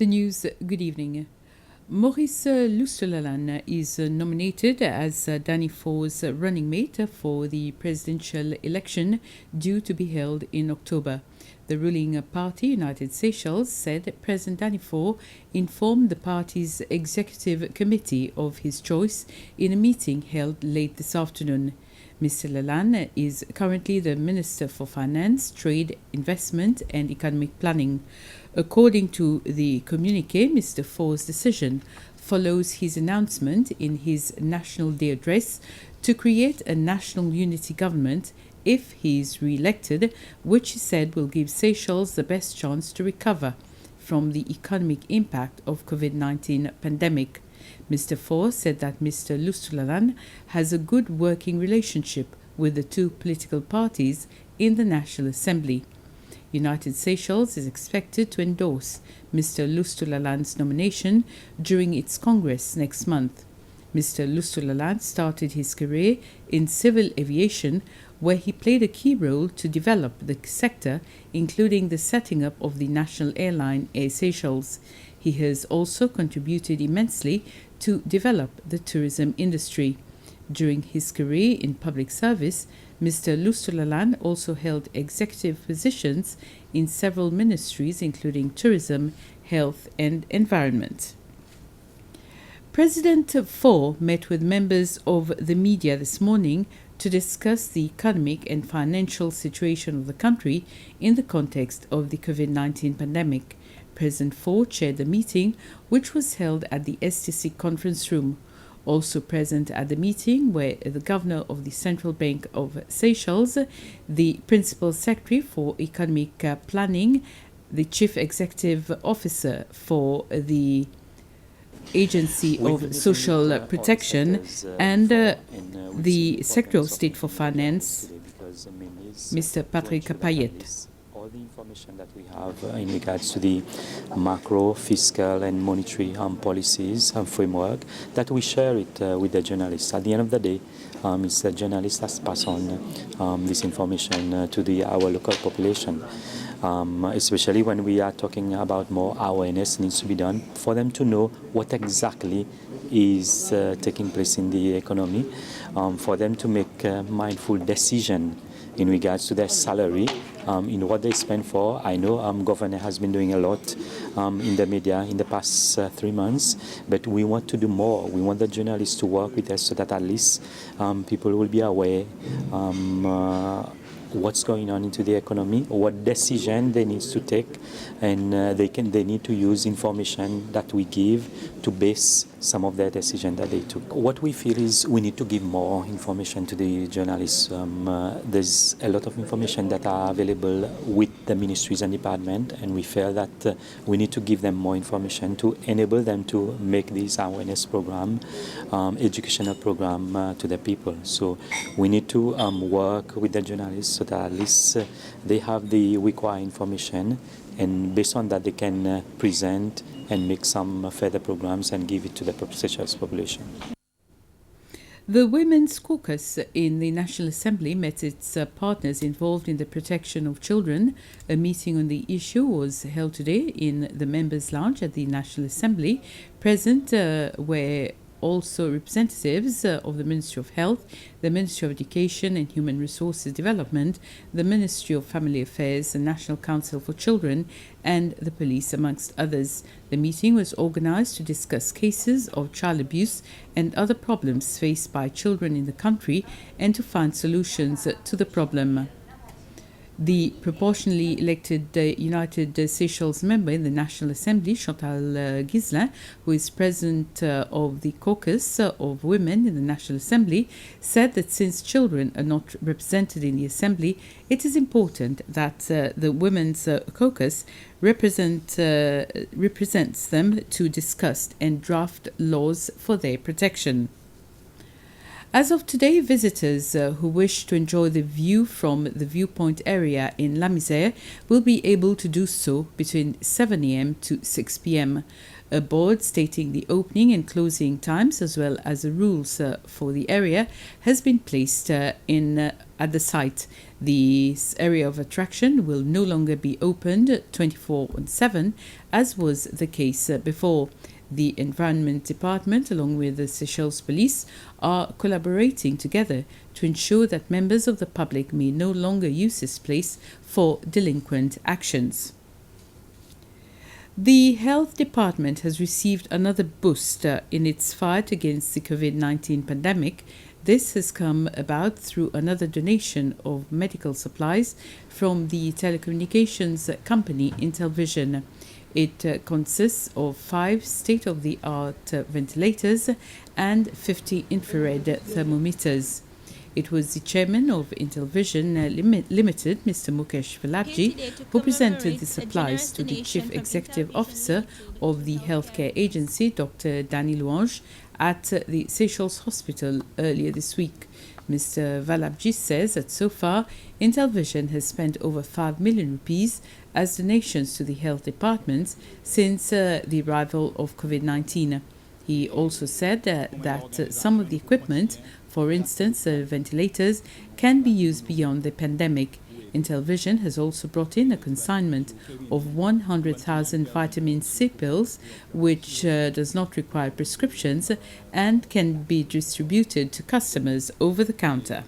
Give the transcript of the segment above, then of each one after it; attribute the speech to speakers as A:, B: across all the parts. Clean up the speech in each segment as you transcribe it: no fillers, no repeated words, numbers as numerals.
A: The news, good evening. Maurice Luland is nominated as Daniel Faure's running mate for the presidential election due to be held in October. The ruling party, United Seychelles, said President Daniel Faure informed the party's executive committee of his choice in a meeting held late this afternoon. Mr. Luland is currently the Minister for Finance, Trade, Investment and Economic Planning. According to the communiqué, Mr. Faure's decision follows his announcement in his National Day address to create a national unity government if he is re-elected, which he said will give Seychelles the best chance to recover from the economic impact of COVID-19 pandemic. Mr. Faure said that Mr. Luland has a good working relationship with the two political parties in the National Assembly. United Seychelles is expected to endorse Mr. Luland's nomination during its Congress next month. Mr. Luland started his career in civil aviation, where he played a key role to develop the sector, including the setting up of the national airline Air Seychelles. He has also contributed immensely to develop the tourism industry. During his career in public service, Mr. Luland also held executive positions in several ministries, including tourism, health and environment. President Faure met with members of the media this morning to discuss the economic and financial situation of the country in the context of the COVID-19 pandemic. President Faure chaired the meeting, which was held at the STC conference room. Also present at the meeting were the Governor of the Central Bank of Seychelles, the Principal Secretary for Economic Planning, the Chief Executive Officer for the Agency of Social Protection, and the Secretary of State for Finance, Mr. Patrick Payet.
B: All the information that we have in regards to the macro, fiscal and monetary policies and framework, that we share it with the journalists. At the end of the day, it's the journalists that pass on this information to our local population. Especially when we are talking about more awareness needs to be done for them to know what exactly is taking place in the economy, for them to make a mindful decision in regards to their salary, in what they spend for. I know governor has been doing a lot in the media in the past 3 months, but we want to do more. We want the journalists to work with us so that at least people will be aware what's going on into the economy, what decision they need to take, and they need to use information that we give to base some of their decision that they took. What we feel is we need to give more information to the journalists. There's a lot of information that are available with the ministries and department, and we feel that we need to give them more information to enable them to make this awareness program, educational program to the people. So we need to work with the journalists so that at least they have the required information, and based on that they can present and make some further programs and give it to the Seychelles population.
A: The Women's Caucus in the National Assembly met its partners involved in the protection of children. A meeting on the issue was held today in the Members' Lounge at the National Assembly. Present were also representatives of the Ministry of Health, the Ministry of Education and Human Resources Development, the Ministry of Family Affairs, the National Council for Children, and the police, amongst others. The meeting was organized to discuss cases of child abuse and other problems faced by children in the country and to find solutions to the problem. The proportionally elected United Seychelles member in the National Assembly, Chantal Ghislain, who is president of the caucus of women in the National Assembly, said that since children are not represented in the Assembly, it is important that the Women's Caucus represents them to discuss and draft laws for their protection. As of today, visitors who wish to enjoy the view from the viewpoint area in La Misère will be able to do so between 7 a.m. to 6 p.m. A board stating the opening and closing times as well as the rules for the area has been placed at the site. This area of attraction will no longer be opened 24/7 as was the case before. The Environment Department, along with the Seychelles Police, are collaborating together to ensure that members of the public may no longer use this place for delinquent actions. The Health Department has received another boost in its fight against the COVID-19 pandemic. This has come about through another donation of medical supplies from the telecommunications company Intelvision. It consists of 5 state-of-the-art ventilators and 50 infrared thermometers. It was the chairman of Intelvision Limited, Mr. Mukesh Valabji, who presented the supplies to the chief executive officer of the healthcare agency, Dr. Daniel Faure, at the Seychelles Hospital earlier this week. Mr. Valabji says that so far, Intelvision has spent over 5 million rupees as donations to the health departments since the arrival of COVID-19. He also said that some of the equipment, for instance, ventilators, can be used beyond the pandemic. Intelvision has also brought in a consignment of 100,000 vitamin C pills, which does not require prescriptions and can be distributed to customers over the counter.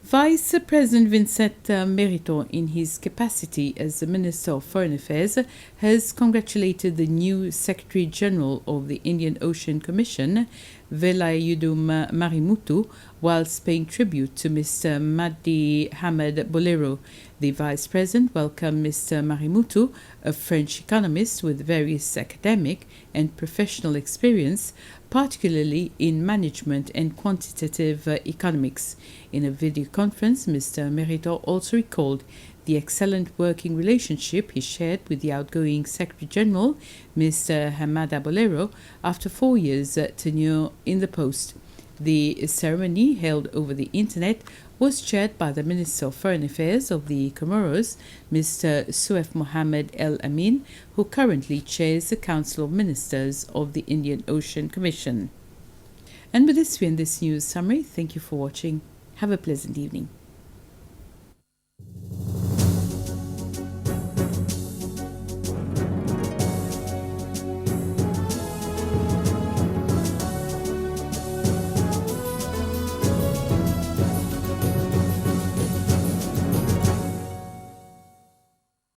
A: Vice President Vincent Meriton, in his capacity as the Minister of Foreign Affairs, has congratulated the new Secretary General of the Indian Ocean Commission, Velayudum Marimuthu, whilst paying tribute to Mr. Mahdi Hamed Bolero. The Vice President welcomed Mr. Marimuthu, a French economist with various academic and professional experience, particularly in management and quantitative economics. In a video conference, Mr. Meriton also recalled the excellent working relationship he shared with the outgoing Secretary General, Mr. Hamada Bolero, after 4 years' tenure in the post. The ceremony, held over the internet, was chaired by the Minister of Foreign Affairs of the Comoros, Mr. Suef Mohammed El Amin, who currently chairs the Council of Ministers of the Indian Ocean Commission. And with this, we end this news summary. Thank you for watching. Have a pleasant evening.